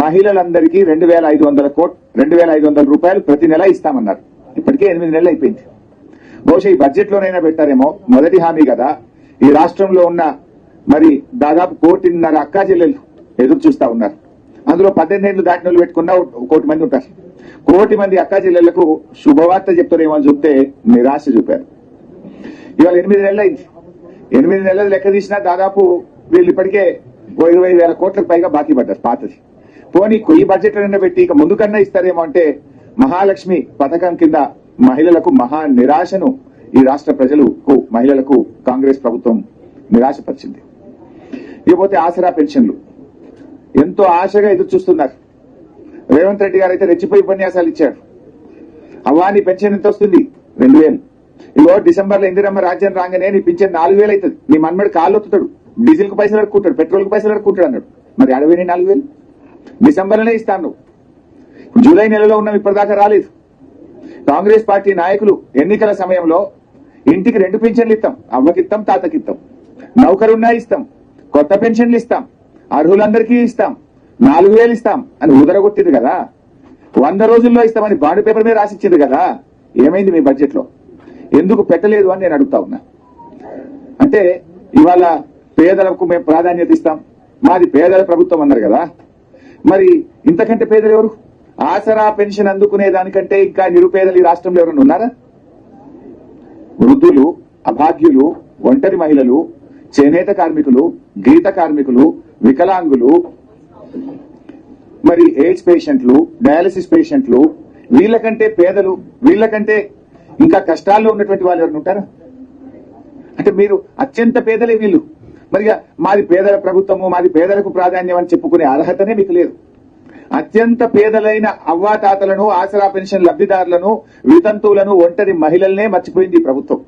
మహిళలందరికీ 2,500 రూపాయలు ప్రతి నెల ఇస్తామన్నారు. ఇప్పటికే 8 నెలలు అయిపోయింది. బహుశా ఈ బడ్జెట్ లోనైనా పెట్టారేమో. మొదటి హామీ కదా. ఈ రాష్ట్రంలో ఉన్న మరి దాదాపు 1,500,000 అక్కా చెల్లెలు ఎదురు చూస్తా ఉన్నారు. అందులో 18 ఏళ్లు దాటిన వాళ్ళు పెట్టుకున్న 1 కోటి మంది ఉంటారు. 1 కోటి మంది అక్కా చెల్లెళ్లకు శుభవార్త చెప్తారేమో అని చూస్తే నిరాశ చూపారు. ఇవాళ 8 నెలలు అయింది. 8 నెలలు లెక్క తీసినా దాదాపు వీళ్ళు ఇప్పటికే 20,000 కోట్లకు పైగా బాకీ పడ్డారు పాతది. పోనీ ఈ బడ్జెట్ అయినా పెట్టి ఇక ముందు కన్నా ఇస్తారేమో అంటే మహాలక్ష్మి పథకం కింద మహిళలకు మహా నిరాశను ఈ రాష్ట్ర ప్రజలకు మహిళలకు కాంగ్రెస్ ప్రభుత్వం నిరాశపరిచింది. ఇకపోతే ఆసరా పెన్షన్లు ఎంతో ఆశగా ఎదురు చూస్తున్నారు. రేవంత్ రెడ్డి గారు అయితే రెచ్చిపోయి ఉపన్యాసాలు ఇచ్చారు. అవ్వాని పెన్షన్ ఎంత వస్తుంది? 2,000. ఇగో డిసెంబర్లో ఇందిరమ్మ రాజ్యం రాగానే నీ పింఛన్ 4,000 అవుతుంది. నీ మన్మడి కాళ్ళు ఒత్తుతాడు, డీజిల్ కు పైసలు అడుక్కుంటాడు, పెట్రోల్ కు పైసలు అడుక్కుంటాడు అన్నాడు. మరి 4,000 డిసెంబర్లోనే ఇస్తాను. జూలై నెలలో ఉన్నాం, ఇప్పటిదాకా రాలేదు. కాంగ్రెస్ పార్టీ నాయకులు ఎన్నికల సమయంలో ఇంటికి 2 పింఛన్లు ఇస్తాం, అవ్వకిస్తాం, తాతకిస్తాం, నౌకరున్నా ఇస్తాం, కొత్త పెన్షన్లు ఇస్తాం, అర్హులందరికీ ఇస్తాం, 4,000 ఇస్తాం అని ఉదరగొట్టింది కదా. 100 రోజుల్లో ఇస్తామని బాండ్ పేపర్ మీద రాసిచ్చింది కదా. ఏమైంది మీ బడ్జెట్ లో? ఎందుకు పెట్టలేదు అని నేను అడుగుతా ఉన్నా. అంటే ఇవాళ పేదలకు మేము ప్రాధాన్యత ఇస్తాం, మాది పేదల ప్రభుత్వం అన్నారు కదా. మరి ఇంతకంటే పేదలు ఎవరు? ఆసరా పెన్షన్ అందుకునే దానికంటే ఇంకా నిరుపేదలు ఈ రాష్ట్రంలో ఎవరైనా ఉన్నారా? వృద్ధులు, అభాగ్యులు, ఒంటరి మహిళలు, చేనేత కార్మికులు, గీత కార్మికులు, వికలాంగులు, మరి ఎయిడ్స్ పేషెంట్లు, డయాలసిస్ పేషెంట్లు, వీళ్ళకంటే పేదలు, వీళ్ళకంటే ఇంకా కష్టాల్లో ఉన్నటువంటి వాళ్ళు ఎవరైనా ఉంటారా? అంటే మీరు అత్యంత పేదలే వీళ్ళు. మరి మాది పేదల ప్రభుత్వము, మాది పేదలకు ప్రాధాన్యం అని చెప్పుకునే అర్హతనే మీకు లేదు. అత్యంత పేదలైన అవ్వాతాతలను, ఆసరా పెన్షన్ లబ్ధిదారులను, వితంతువులను, ఒంటరి మహిళలనే మర్చిపోయింది ఈ ప్రభుత్వం.